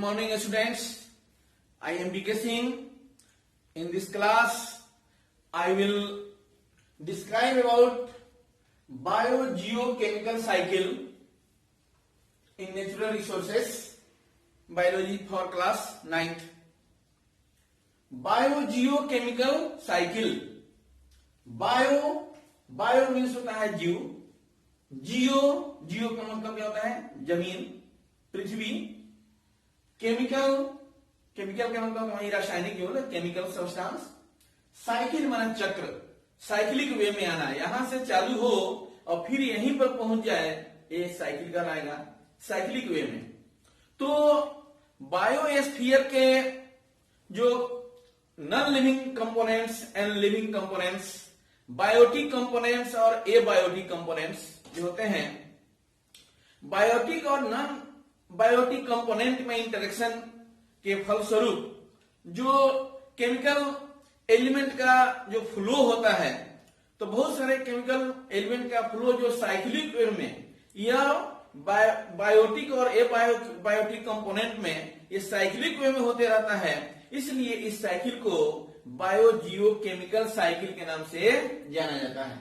morning students. I am BK Singh. In this class I will describe about biogeochemical cycle in natural resources biology for class 9th. Biogeochemical cycle. Bio means होता है जीव, जियो का मतलब क्या होता है जमीन, पृथ्वी। केमिकल का मतलब वही रासायनिक जो है केमिकल सब्सटेंस। साइकिल माना चक्र, साइक्लिक वे में आना, यहां से चालू हो और फिर यहीं पर पहुंच जाए, ये साइकिल कहलाएगा, साइक्लिक वे में। तो बायोस्फीयर के जो non living components and living components, biotic components और एबायोटिक कंपोनेंट्स जो होते हैं, बायोटिक और नॉन बायोटिक कंपोनेंट में इंटरेक्शन के फलस्वरूप जो केमिकल एलिमेंट का जो फ्लो होता है, तो बहुत सारे केमिकल एलिमेंट का फ्लो जो साइक्लिक वे में या बायोटिक और एबायोटिक कंपोनेंट में ये साइक्लिक वे में होते रहता है, इसलिए इस साइकिल को बायोजियोकेमिकल साइकिल के नाम से जाना जाता है।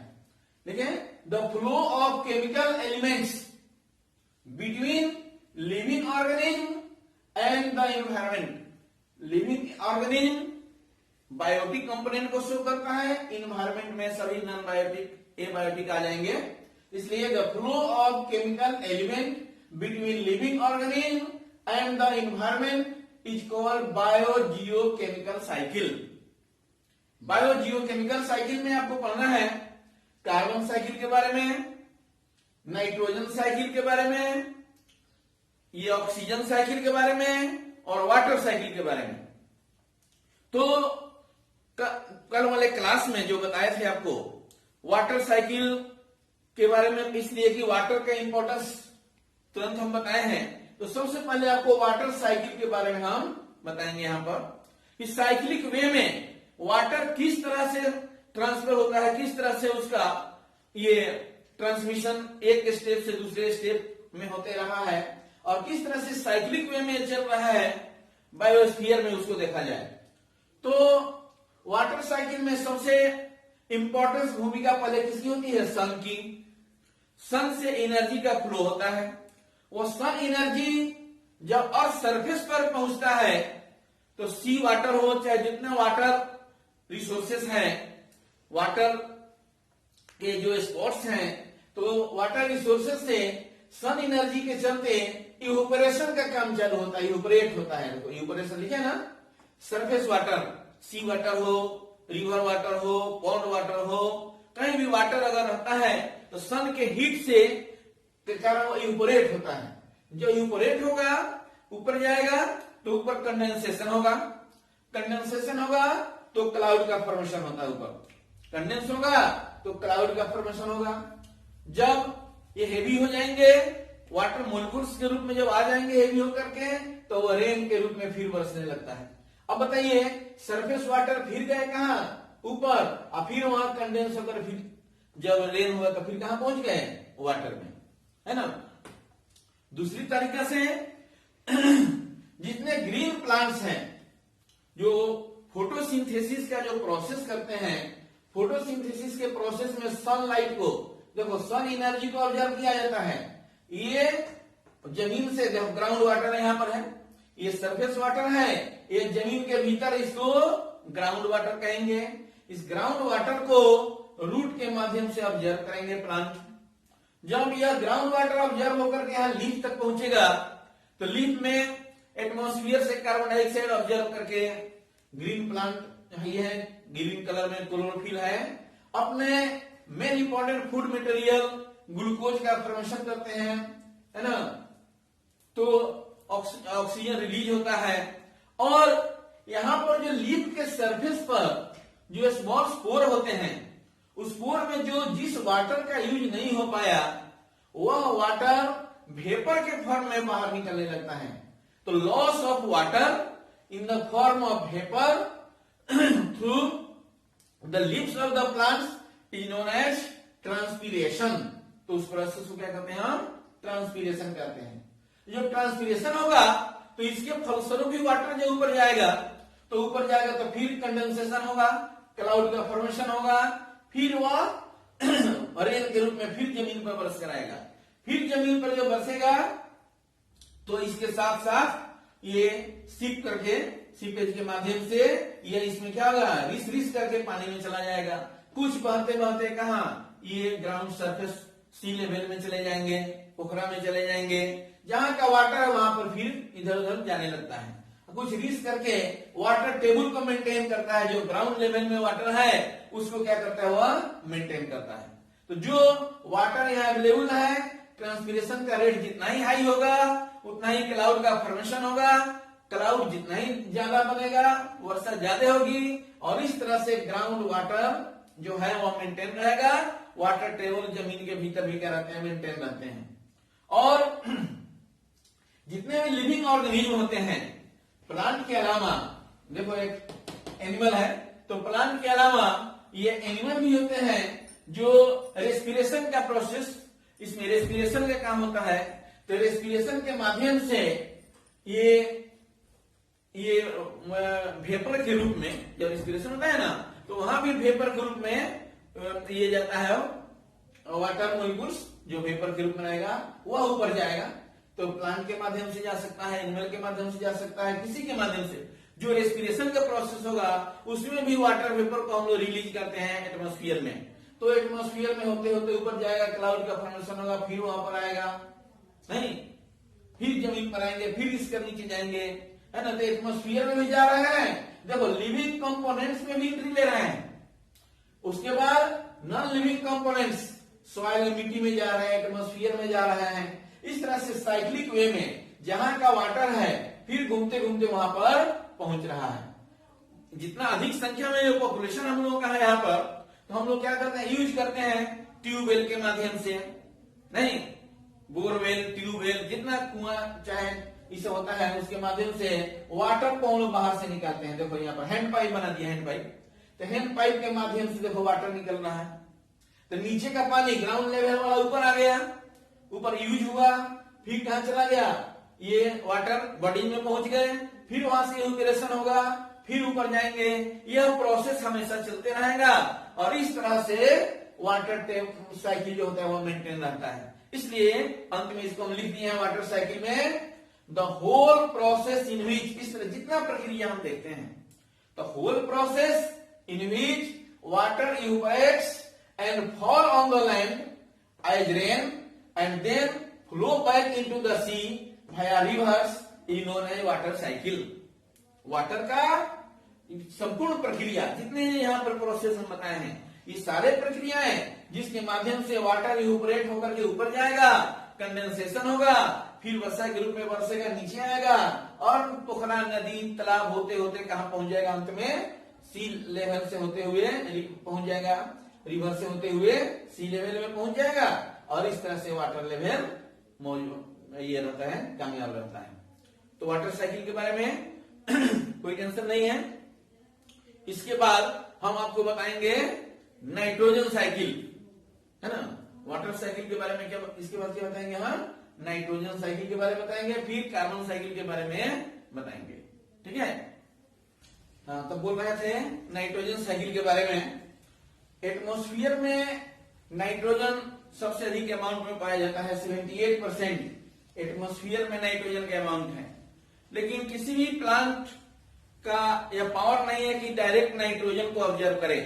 देखिए, the flow of chemical elements between living organism and the environment. Living organism biotic component को शो करता है, एनवायरमेंट में सभी नॉन बायोटिक एबायोटिक आ जाएंगे। इसलिए the flow of chemical element between living organism and the environment is called biogeochemical cycle. Biogeochemical cycle में आपको पढ़ना है कार्बन साइकिल के बारे में, नाइट्रोजन साइकिल के बारे में, ये ऑक्सीजन साइकिल के बारे में और वाटर साइकिल के बारे में। तो कल वाले क्लास में जो बताए थे आपको वाटर साइकिल के बारे में, इसलिए कि वाटर का इंपॉर्टेंस तुरंत हम बताए हैं, तो सबसे पहले आपको वाटर साइकिल के बारे में हम बताएंगे। यहां पर इस साइक्लिक वे में वाटर किस तरह से ट्रांसफर होता है, किस तरह से उसका ये ट्रांसमिशन एक स्टेप से दूसरे स्टेप में होते रहा है और किस तरह से साइक्लिक वे में चल रहा है बायोस्फीयर में, उसको देखा जाए। तो वाटर साइकिल में सबसे इंपॉर्टेंट भूमिका पहले किसकी होती है? सन की। सन से एनर्जी का फ्लो होता है। वो सन एनर्जी जब अर्थ सरफेस पर पहुंचता है तो सी वाटर हो, चाहे जितना वाटर रिसोर्सेस हैं, वाटर के जो स्पॉट्स हैं, तो वाटर रिसोर्सेस से सन एनर्जी के चलते इवेपोरेशन का काम चालू होता है, इवेपोरेट होता है। देखो इवेपोरेशन लिखे ना, सरफेस वाटर, सी वाटर हो, रिवर वाटर हो, पॉन्ड वाटर हो, कहीं भी वाटर अगर रहता है तो सन के हीट से के कारण वो इवेपोरेट होता है। जो इवेपोरेट होगा ऊपर जाएगा तो ऊपर कंडेंसेशन होगा, कंडेंसेशन होगा तो क्लाउड का फॉर्मेशन होता है, ऊपर कंडेंस होगा तो क्लाउड का फॉर्मेशन होगा। जब ये हेवी हो जाएंगे, वाटर मोलिक्यूल्स के रूप में जब आ जाएंगे हेवी होकर के, तो वो रेन के रूप में फिर बरसने लगता है। अब बताइए, सरफेस वाटर फिर गए कहां? ऊपर, और फिर वहां कंडेंस होकर फिर जब रेन हुआ तो फिर कहां पहुंच गए? वाटर में, है ना। दूसरी तरीका से जितने ग्रीन प्लांट्स हैं जो फोटोसिंथेसिस का जो प्रोसेस करते हैं, फोटोसिंथेसिस के प्रोसेस में सनलाइट को, देखो सन एनर्जी को ऑब्जर्व किया जाता है। ये जमीन से, ग्राउंड वाटर यहां पर है, ये सरफेस वाटर है, ये जमीन के भीतर, इसको ग्राउंड वाटर कहेंगे। इस ग्राउंड वाटर को रूट के माध्यम से ऑब्जर्व करेंगे प्लांट। जब यह ग्राउंड वाटर ऑब्जर्व होकर के यहां लीफ तक पहुंचेगा तो लीफ में एटमॉस्फेयर से कार्बन डाइऑक्साइड ऑब्जर्व करके ग्रीन प्लांट ये है, ग्रीन कलर में क्लोरोफिल है, अपने main important food material glucose का फॉर्मेशन करते हैं, है ना। तो ऑक्सीजन रिलीज होता है और यहां पर जो लीफ के सरफेस पर जो स्मॉल स्पोर होते हैं, उस स्पोर में जो जिस वाटर का यूज नहीं हो पाया, वह वाटर वेपर के फॉर्म में बाहर निकलने लगता है। तो loss of water in the form of vapour through the leaves of the plants is known as transpiration. तो उस प्रोसेस को क्या कहते हैं हम? ट्रांसपीरेशन कहते हैं। जो ट्रांसपीरेशन होगा तो इसके फलस्वरूप भी वाटर जो ऊपर जाएगा तो फिर कंडेंसेशन होगा, क्लाउड का फॉर्मेशन होगा, फिर वह रेन के रूप में फिर जमीन पर बरस कर आएगा। फिर जमीन पर जो बरसेगा तो इसके साथ साथ ये सीपेज के माध्यम से ये इसमें क्या होगा, रिस करके पानी में चला जाएगा। कुछ बहते बहते कहा ये ग्राउंड सरफेस सी लेवल में चले जाएंगे, पोखरा में चले जाएंगे, जहां का वाटर है वहां पर फिर इधर उधर जाने लगता है। कुछ रिस करके वाटर टेबल को मेंटेन करता है, जो ग्राउंड लेवल में वाटर है उसको क्या करता है, वह मेंटेन करता है। तो जो वाटर यहाँ अवेलेबल है, ट्रांसपिरेशन का रेट जितना ही हाई होगा उतना ही क्लाउड का फॉर्मेशन होगा, क्लाउड जितना ही ज्यादा बनेगा वर्षा ज्यादा होगी, और इस तरह से ग्राउंड वाटर जो है वह मेंटेन रहेगा। वाटर टेबल जमीन के भीतर भी क्या रहते हैं, मेंटेन रहते हैं। और जितने भी लिविंग ऑर्गेनिज्म होते हैं प्लांट के अलावा, देखो एक एनिमल है तो प्लांट के अलावा ये एनिमल भी होते हैं जो रेस्पिरेशन का प्रोसेस, इसमें रेस्पिरेशन का काम होता है। तो रेस्पिरेशन के माध्यम से ये वेपर के रूप में जब रेस्पिरेशन होता है ना, तो वहां भी वेपर के रूप में ये जाता है वाटर मोलिक्यूल्स, जो वेपर के रूप में रहेगा वह ऊपर जाएगा। तो प्लांट के माध्यम से जा सकता है, एनिमल के माध्यम से जा सकता है, किसी के माध्यम से। जो रेस्पिरेशन का प्रोसेस होगा उसमें भी वाटर वेपर को हम लोग रिलीज करते हैं एटमॉस्फेयर में। तो एटमॉस्फेयर में होते होते ऊपर जाएगा, क्लाउड का फॉर्मेशन होगा, फिर वहां पर आएगा नहीं, फिर जमीन पर आएंगे, फिर इसके नीचे जाएंगे, है ना। तो एटमॉस्फेयर में भी जा रहे हैं, देखो लिविंग कंपोनेंट्स में भी एंट्री ले रहे हैं। उसके बाद नॉन लिविंग कंपोनेंट्स सॉइल मिट्टी में जा रहे हैं, एटमॉस्फेयर में जा रहे हैं। इस तरह से साइक्लिक वे में जहां का वाटर है फिर घूमते घूमते वहां पर पहुंच रहा है। जितना अधिक संख्या में जो पॉपुलेशन हम लोगों का है यहाँ पर, तो हम लोग क्या करते हैं, यूज करते हैं ट्यूबवेल के माध्यम से, नहीं बोरवेल, ट्यूबवेल, जितना कुआं चाहे इसे होता है उसके माध्यम से वाटर को हम लोग बाहर से निकालते हैं। देखो यहाँ पर हैंड पाइप बना दिया, हैंड पाइप, तो हैंड पाइप के माध्यम से देखो वाटर निकल रहा है। तो नीचे का पानी ग्राउंड लेवल वाला ऊपर आ गया, ऊपर यूज हुआ, फिर कहां चला गया, ये वाटर बॉडी में पहुंच गए, फिर वहां से इवेपोरेशन होगा, फिर ऊपर जाएंगे। यह प्रोसेस हमेशा चलते रहेगा और इस तरह से वाटर साइकिल जो होता है वो मेंटेन रहता है। इसलिए अंत में इसको हम लिख दिए हैं वाटर साइकिल में the whole process in which, इस तरह जितना प्रक्रिया हम देखते हैं, the whole process in which water evaporates and fall on the land as rain and then flow back into the sea via rivers is known as water cycle. Water का संपूर्ण प्रक्रिया जितने यहाँ पर प्रोसेस हम बताए हैं, ये सारे प्रक्रियाएं जिसके माध्यम से वाटर इवेपोरेट होकर के ऊपर जाएगा, कंडेंसेशन होगा, फिर वर्षा के रूप में बरसेगा, नीचे आएगा और पोखरा, नदी, तालाब होते होते कहां पहुंच जाएगा, अंत में सी लेवल से होते हुए पहुंच जाएगा, रिवर से होते हुए सी लेवल में पहुंच जाएगा और इस तरह से वाटर लेवल मौजूद ये रहता है, कामयाब रहता है। तो वाटर साइकिल के बारे में कोई टेंशन नहीं है। इसके बाद हम आपको बताएंगे नाइट्रोजन साइकिल, है ना। वाटर साइकिल के बारे में क्या, इसके बाद क्या बताएंगे, हम नाइट्रोजन साइकिल के बारे में बताएंगे, फिर कार्बन साइकिल के बारे में बताएंगे, ठीक है। हाँ, तो बोल रहे थे नाइट्रोजन साइकिल के बारे में। एटमॉस्फेयर में नाइट्रोजन सबसे अधिक अमाउंट में पाया जाता है, 78% एटमॉस्फेयर में नाइट्रोजन का अमाउंट है। लेकिन किसी भी प्लांट का यह पावर नहीं है कि डायरेक्ट नाइट्रोजन को ऑब्जर्व करे।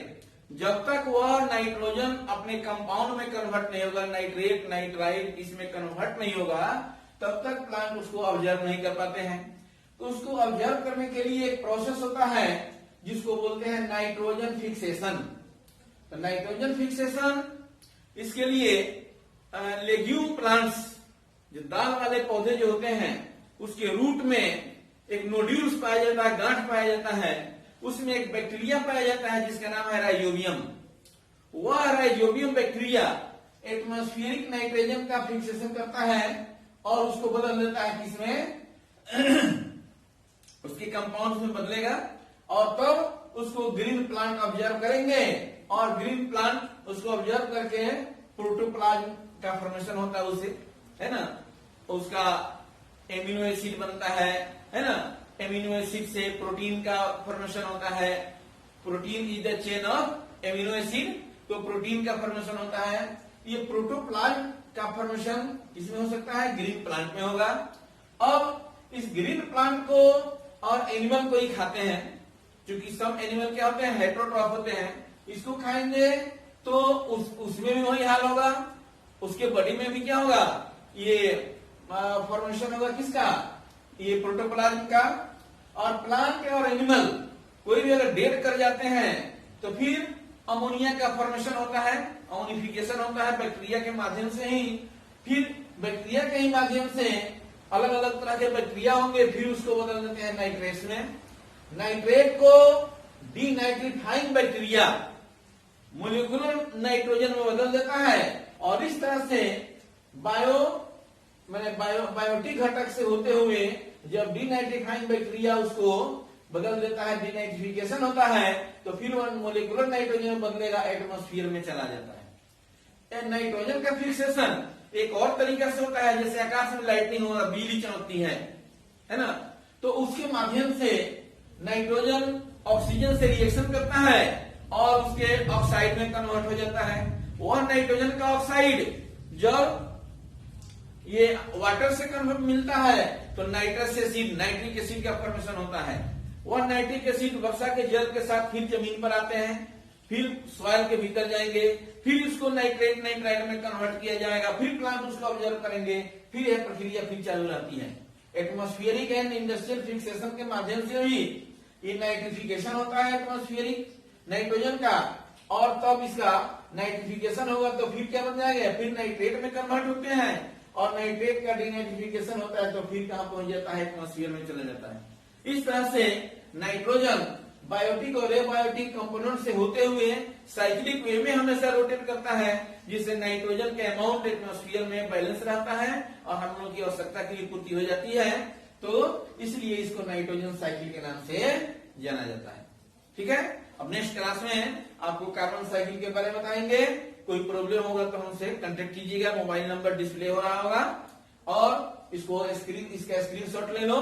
जब तक वह नाइट्रोजन अपने कंपाउंड में कन्वर्ट नहीं होगा, नाइट्रेट, नाइट्राइट, इसमें कन्वर्ट नहीं होगा, तब तक प्लांट उसको ऑब्जर्व नहीं कर पाते हैं। तो उसको ऑब्जर्व करने के लिए एक प्रोसेस होता है जिसको बोलते हैं नाइट्रोजन फिक्सेशन। तो नाइट्रोजन फिक्सेशन, इसके लिए लेग्यूम प्लांट्स, जो दाल वाले पौधे जो होते हैं, उसके रूट में एक नोड्यूल्स पाया जाता है, गांठ पाया जाता है, उसमें एक बैक्टीरिया पाया जाता है जिसका नाम है राइजोबियम। वह राइजोबियम बैक्टीरिया एटमॉस्फेरिक नाइट्रोजन का फिक्सेशन करता है और उसको बदल देता है, किसमें उसके कंपाउंड में बदलेगा और तब उसको ग्रीन प्लांट ऑब्जर्व करेंगे और ग्रीन प्लांट उसको ऑब्जर्व करके प्रोटोप्लाज्म का फॉर्मेशन होता है, उसे, है ना, उसका एमिनो एसिड बनता है, है ना। एमिनो एसिड से प्रोटीन का फॉर्मेशन होता है, protein is the chain of amino acid, तो प्रोटीन का फॉर्मेशन होता है। ये प्रोटोप्लाज्म का फॉर्मेशन किसमें हो सकता है, ग्रीन प्लांट में होगा। अब इस ग्रीन प्लांट को और एनिमल को ही खाते हैं, क्योंकि सब एनिमल क्या होते हैं, हेटेरोट्रॉफ होते हैं। इसको खाएंगे तो उसमें भी वही हाल होगा, उसके बॉडी में भी क्या होगा, ये फॉर्मेशन होगा किसका, ये प्रोटोप्लाज्म का। और प्लांट और एनिमल कोई भी अगर डेड कर जाते हैं तो फिर अमोनिया का फॉर्मेशन होता है, अमोनिफिकेशन होता है बैक्टीरिया के माध्यम से ही। फिर बैक्टीरिया के ही माध्यम से अलग अलग तरह के बैक्टीरिया होंगे, फिर उसको बदल देते हैं नाइट्रेट्स में। नाइट्रेट को डीनाइट्रीफाइंग बैक्टीरिया मोलिकुलर नाइट्रोजन में बदल देता है, और इस तरह से बायोटिक घटक से होते हुए जब डीनाइट्रीफाइंग बैक्टीरिया उसको बदल देता है, डीनाइट्रिफिकेशन होता है, तो फिर वो मोलिकुलर नाइट्रोजन में बदलेगा, एटमॉस्फेयर में चला जाता है। नाइट्रोजन का फिक्सेशन एक और तरीका से होता है, जैसे आकाश में लाइटनिंग होगा, बिजली चमकती है ना, तो उसके माध्यम से नाइट्रोजन ऑक्सीजन से रिएक्शन करता है और उसके ऑक्साइड में कन्वर्ट हो जाता है। वह नाइट्रोजन का ऑक्साइड जब ये वाटर से कन्वर्ट मिलता है तो नाइट्रस एसिड, नाइट्रिक एसिड का फॉर्मेशन होता है। वह नाइट्रिक एसिड वर्षा के जल के साथ फिर जमीन पर आते हैं, फिर सॉइल के भीतर जाएंगे, फिर उसको नाइट्रेट नाइट्राइट में कन्वर्ट किया जाएगा, फिर प्लांट उसको ऑब्जर्व करेंगे, फिर यह प्रक्रिया फिर चालू रहती है। एटमॉस्फेरिक एंड इंडस्ट्रियल फिक्सेशन के माध्यम से ही ये नाइट्रिफिकेशन होता है एटमॉस्फेरिक नाइट्रोजन का, और तब इसका नाइट्रिफिकेशन होगा तो फिर क्या बन जाएगा, फिर नाइट्रेट में कन्वर्ट होते हैं, और नाइट्रेट का डीनाइट्रिफिकेशन होता है तो फिर कहां पहुंच जाता है, एटमॉस्फेयर में चला जाता है। इस तरह से नाइट्रोजन बायोटिक और एबायोटिक कंपोनेंट से होते हुए साइक्लिक वे में हमेशा रोटेट करता है, जिससे नाइट्रोजन का अमाउंट एटमॉस्फेयर में बैलेंस रहता है और हम लोग की आवश्यकता की पूर्ति हो जाती है। तो इसलिए इसको नाइट्रोजन साइकिल के नाम से जाना जाता है। ठीक है, अब नेक्स्ट क्लास में आपको कार्बन साइकिल के बारे में बताएंगे। कोई प्रॉब्लम होगा तो हमसे कांटेक्ट कीजिएगा, मोबाइल नंबर डिस्प्ले हो रहा होगा, और इसका स्क्रीनशॉट ले लो।